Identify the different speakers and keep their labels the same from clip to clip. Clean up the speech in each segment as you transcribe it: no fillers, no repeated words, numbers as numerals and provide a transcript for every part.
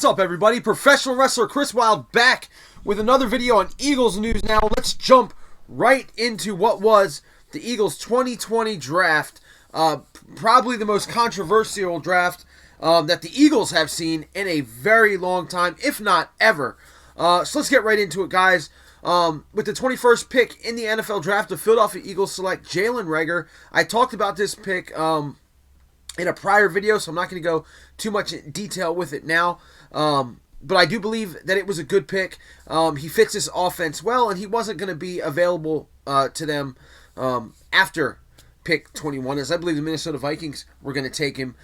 Speaker 1: up, everybody? Professional wrestler Chris Wilde back with another video on Eagles news. Now let's jump right into what was the Eagles 2020 draft. Probably the most controversial draft that the Eagles have seen in a very long time, if not ever. So let's get right into it, guys. With the 21st pick in the NFL draft, the Philadelphia Eagles select Jalen Reagor. I talked about this pick in a prior video, so I'm not going to go too much in detail with it now. But I do believe that it was a good pick. He fits this offense well, and he wasn't going to be available to them after pick 21, as I believe the Minnesota Vikings were going to take him.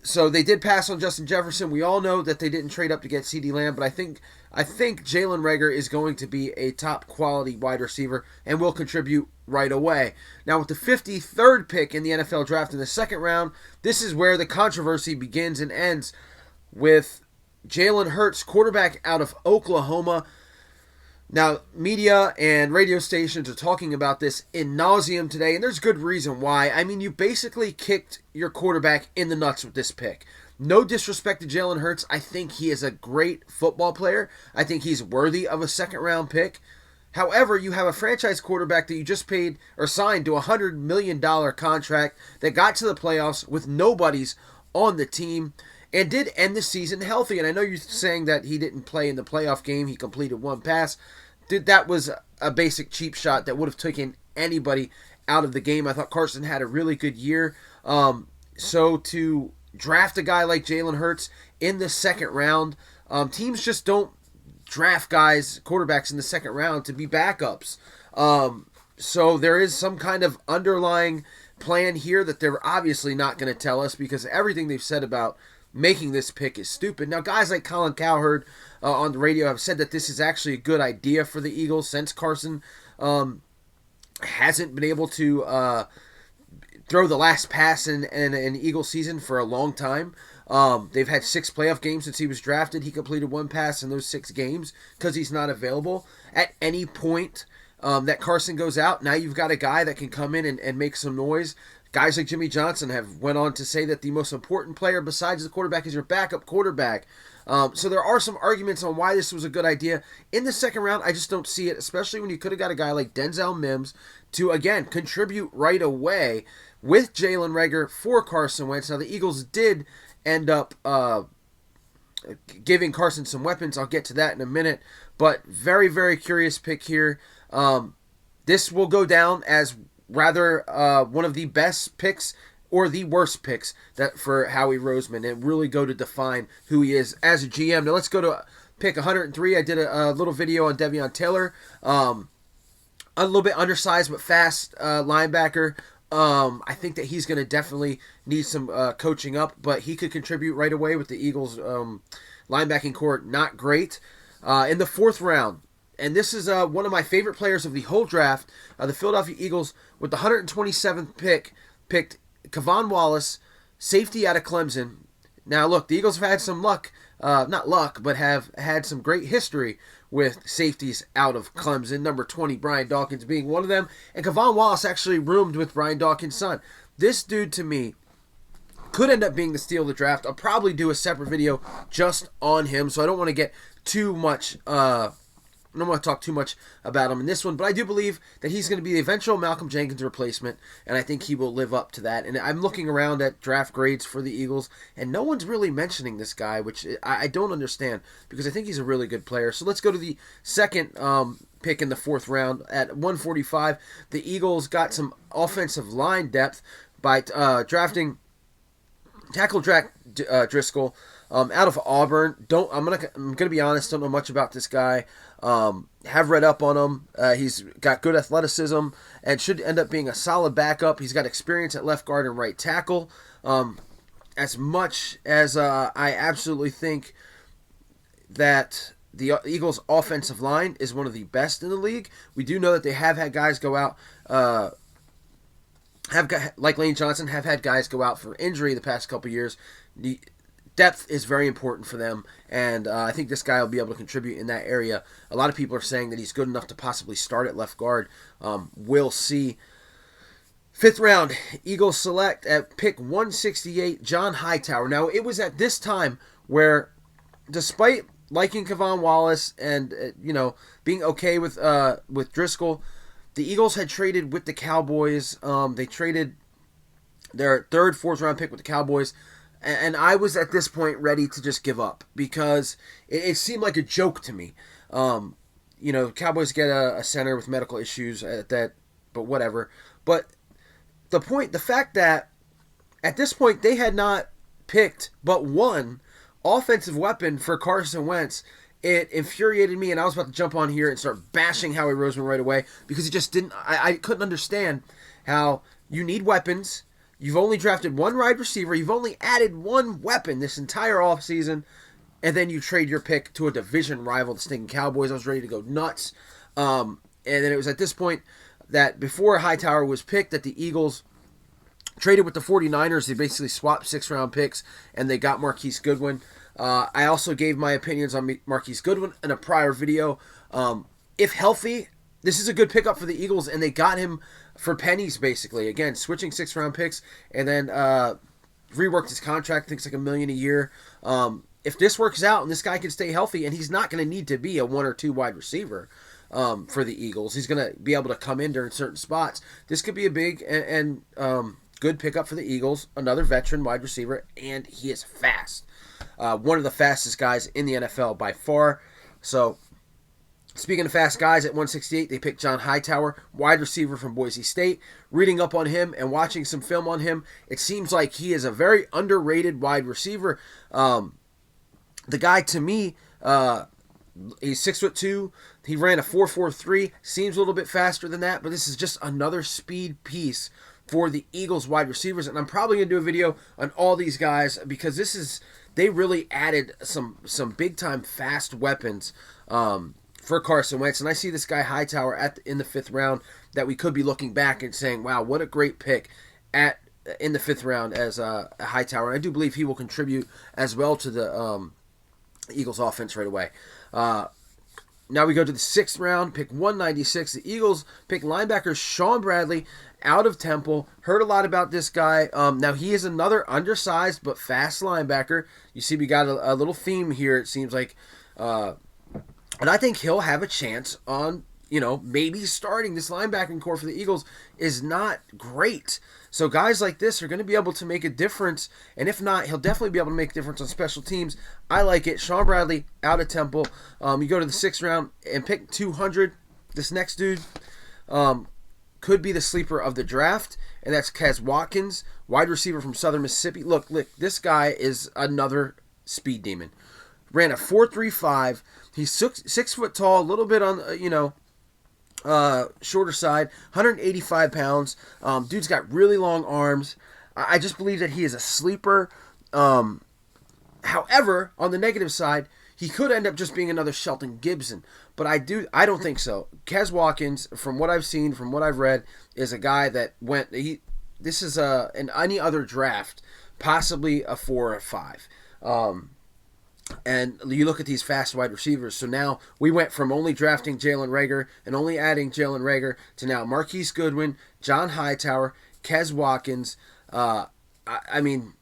Speaker 1: So they did pass on Justin Jefferson. We all know that they didn't trade up to get CeeDee Lamb, but I think Jalen Reagor is going to be a top quality wide receiver and will contribute right away. Now with the 53rd pick in the NFL draft in the second round, this is where the controversy begins and ends with Jalen Hertz, quarterback out of Oklahoma. Now, media and radio stations are talking about this in nauseam today, and there's good reason why. I mean, you basically kicked your quarterback in the nuts with this pick. No disrespect to Jalen Hertz. I think he is a great football player. I think he's worthy of a second-round pick. However, you have a franchise quarterback that you just paid or signed to a $100 million contract that got to the playoffs with nobodies on the team and did end the season healthy. And I know you're saying that he didn't play in the playoff game. He completed one pass. That was a basic cheap shot that would have taken anybody out of the game. I thought Carson had a really good year. So to draft a guy like Jalen Hertz in the second round, teams just don't draft quarterbacks in the second round to be backups. So there is some kind of underlying plan here that they're obviously not going to tell us, because everything they've said about making this pick is stupid. Now, guys like Colin Cowherd on the radio have said that this is actually a good idea for the Eagles since Carson hasn't been able to throw the last pass in an Eagles season for a long time. They've had 6 playoff games since he was drafted. He completed one pass in those 6 games because he's not available. At any point that Carson goes out, now you've got a guy that can come in and make some noise. Guys like Jimmy Johnson have went on to say that the most important player besides the quarterback is your backup quarterback. So there are some arguments on why this was a good idea. In the second round, I just don't see it, especially when you could have got a guy like Denzel Mims to, again, contribute right away with Jalen Reagor for Carson Wentz. Now, the Eagles did end up giving Carson some weapons. I'll get to that in a minute. But very, very curious pick here. This will go down as rather one of the best picks or the worst picks that for Howie Roseman, and really go to define who he is as a GM. Now let's go to pick 103. I did a little video on Devion Taylor. A little bit undersized but fast linebacker. I think that he's going to definitely need some coaching up, but he could contribute right away with the Eagles linebacking core. Not great. In the 4th round, and this is one of my favorite players of the whole draft, the Philadelphia Eagles, with the 127th pick, picked Kevon Wallace, safety out of Clemson. Now, look, the Eagles have had some luck, not luck, but have had some great history with safeties out of Clemson. Number 20, Brian Dawkins being one of them. And Kevon Wallace actually roomed with Brian Dawkins' son. This dude, to me, could end up being the steal of the draft. I'll probably do a separate video just on him, so I don't want to get too much I don't want to talk too much about him in this one, but I do believe that he's going to be the eventual Malcolm Jenkins replacement, and I think he will live up to that. And I'm looking around at draft grades for the Eagles, and no one's really mentioning this guy, which I don't understand, because I think he's a really good player. So let's go to the second pick in the 4th round. At 145, the Eagles got some offensive line depth by drafting tackle Jack Driscoll out of Auburn. I'm gonna be honest, don't know much about this guy. Have read up on him. He's got good athleticism and should end up being a solid backup. He's got experience at left guard and right tackle. As much as I absolutely think that the Eagles' offensive line is one of the best in the league, we do know that they have had guys go out. Like Lane Johnson, have had guys go out for injury the past couple years. The depth is very important for them, and I think this guy will be able to contribute in that area. A lot of people are saying that he's good enough to possibly start at left guard. We'll see. 5th round, Eagles select at pick 168, John Hightower. Now, it was at this time where despite liking Kevon Wallace and being okay with Driscoll, the Eagles had traded with the Cowboys. They traded their third, fourth round pick with the Cowboys, and I was at this point ready to just give up because it seemed like a joke to me. Cowboys get a center with medical issues at that, but whatever. But the fact that at this point they had not picked but one offensive weapon for Carson Wentz, it infuriated me, and I was about to jump on here and start bashing Howie Roseman right away because it just didn't. I couldn't understand how you need weapons. You've only drafted one wide receiver. You've only added one weapon this entire offseason, and then you trade your pick to a division rival, the stinking Cowboys. I was ready to go nuts. And then it was at this point that before Hightower was picked that the Eagles traded with the 49ers. They basically swapped 6-round picks, and they got Marquise Goodwin. I also gave my opinions on Marquise Goodwin in a prior video. If healthy, this is a good pickup for the Eagles, and they got him for pennies, basically. Again, switching 6-round picks, and then reworked his contract. I think it's like $1 million a year. If this works out and this guy can stay healthy, and he's not going to need to be a 1 or 2 wide receiver for the Eagles, he's going to be able to come in during certain spots. This could be a big and good pickup for the Eagles. Another veteran wide receiver, and he is fast. One of the fastest guys in the NFL by far. So, speaking of fast guys, at 168, they picked John Hightower, wide receiver from Boise State. Reading up on him and watching some film on him, it seems like he is a very underrated wide receiver. The guy, to me, he's 6'2". He ran a 4.43. Seems a little bit faster than that, but this is just another speed piece for the Eagles wide receivers. And I'm probably going to do a video on all these guys because they really added some big-time fast weapons for Carson Wentz. And I see this guy Hightower in the 5th round that we could be looking back and saying, wow, what a great pick in the 5th round as a Hightower. And I do believe he will contribute as well to the Eagles offense right away. Now we go to the 6th round, pick 196. The Eagles pick linebacker Sean Bradley out of Temple. Heard a lot about this guy. Now he is another undersized but fast linebacker. You see we got a little theme here, it seems like. And I think he'll have a chance on, maybe starting. This linebacking core for the Eagles is not great. So guys like this are going to be able to make a difference. And if not, he'll definitely be able to make a difference on special teams. I like it. Sean Bradley out of Temple. You go to the 6th round and pick 200. This next dude could be the sleeper of the draft. And that's Kez Watkins, wide receiver from Southern Mississippi. Look, this guy is another speed demon. Ran a 4.35. He's 6 foot tall, a little bit on, shorter side, 185 pounds. Dude's got really long arms. I just believe that he is a sleeper. However, on the negative side, he could end up just being another Shelton Gibson. But I don't think so. Kez Watkins, from what I've seen, from what I've read, is a guy that this is in any other draft, possibly a 4 or 5. And you look at these fast wide receivers. So now we went from only drafting Jalen Reagor and only adding Jalen Reagor to now Marquise Goodwin, John Hightower, Kez Watkins. I mean,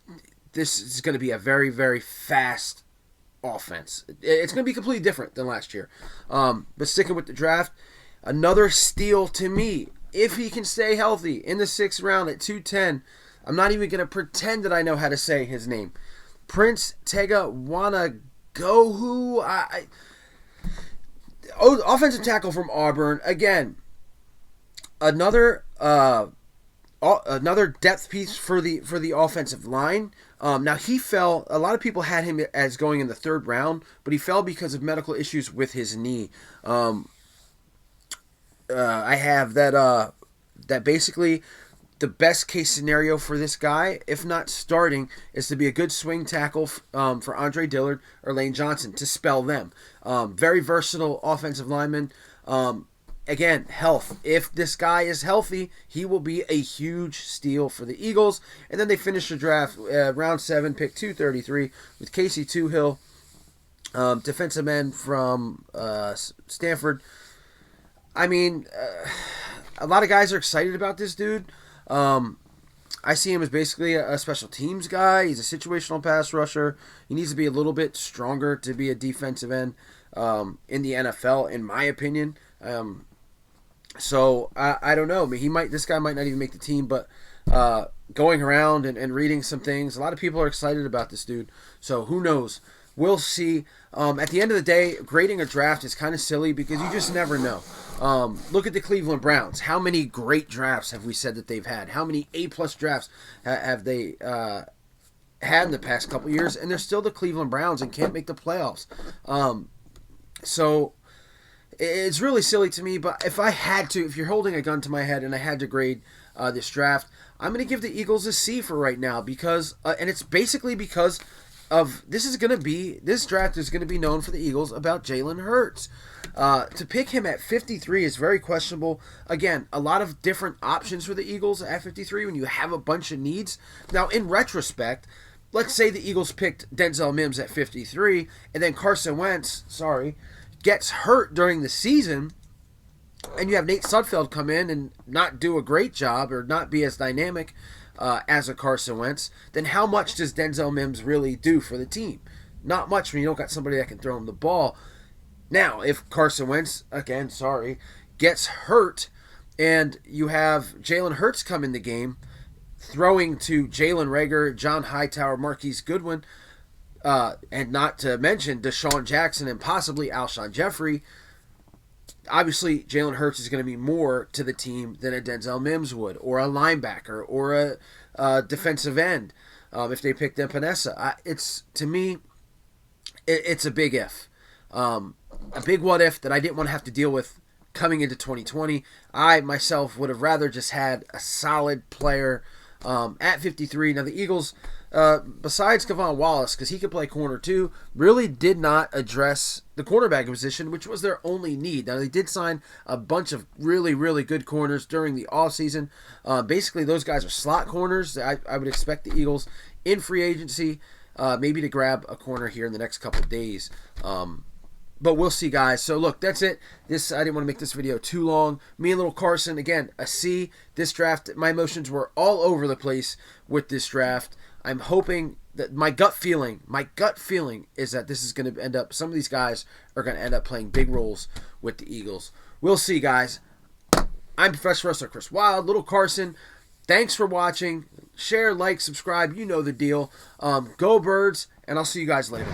Speaker 1: this is going to be a very, very fast offense. It's going to be completely different than last year. But sticking with the draft, another steal to me. If he can stay healthy in the 6th round at 210, I'm not even going to pretend that I know how to say his name. Prince Tega Wanagohu, offensive tackle from Auburn. Again, another depth piece for the offensive line. Now he fell. A lot of people had him as going in the 3rd round, but he fell because of medical issues with his knee. I have that basically. The best case scenario for this guy, if not starting, is to be a good swing tackle for Andre Dillard or Lane Johnson to spell them. Very versatile offensive lineman. Again, health. If this guy is healthy, he will be a huge steal for the Eagles. And then they finish the draft, round 7, pick 233 with Casey Toohill, defensive end from Stanford. I mean, a lot of guys are excited about this dude. I see him as basically a special teams guy. He's a situational pass rusher. He needs to be a little bit stronger to be a defensive end in the NFL, in my opinion. So I don't know. I mean, this guy might not even make the team, but going around and reading some things, a lot of people are excited about this dude. So who knows? We'll see. At the end of the day, grading a draft is kind of silly because you just never know. Look at the Cleveland Browns. How many great drafts have we said that they've had? How many A-plus drafts have they had in the past couple years? And they're still the Cleveland Browns and can't make the playoffs. So it's really silly to me. But if you're holding a gun to my head and I had to grade this draft, I'm going to give the Eagles a C for right now because, and it's basically because of this draft is going to be known for the Eagles about Jalen Hertz. To pick him at 53 is very questionable. Again, a lot of different options for the Eagles at 53 when you have a bunch of needs. Now, in retrospect, let's say the Eagles picked Denzel Mims at 53, and then Carson Wentz, gets hurt during the season, and you have Nate Sudfeld come in and not do a great job or not be as dynamic as a Carson Wentz, then how much does Denzel Mims really do for the team? Not much when you don't got somebody that can throw him the ball. Now, if Carson Wentz, gets hurt and you have Jalen Hertz come in the game, throwing to Jalen Reagor, John Hightower, Marquise Goodwin, and not to mention Deshaun Jackson and possibly Alshon Jeffrey, obviously Jalen Hertz is going to be more to the team than a Denzel Mims would, or a linebacker, or a defensive end if they picked Epinesa. To me, it's a big if. A big what if that I didn't want to have to deal with coming into 2020. I myself would have rather just had a solid player at 53. Now the Eagles, besides Kavon Wallace, because he could play corner too, really did not address the cornerback position, which was their only need. Now they did sign a bunch of really, really good corners during the offseason. Basically, those guys are slot corners. I would expect the Eagles in free agency maybe to grab a corner here in the next couple of days. But we'll see, guys. So, look, that's it. I didn't want to make this video too long. Me and Little Carson, again, a C. This draft, my emotions were all over the place with this draft. I'm hoping that my gut feeling is that this is going to end up, some of these guys are going to end up playing big roles with the Eagles. We'll see, guys. I'm Professional Wrestler Chris Wilde, Little Carson. Thanks for watching. Share, like, subscribe. You know the deal. Go Birds, and I'll see you guys later.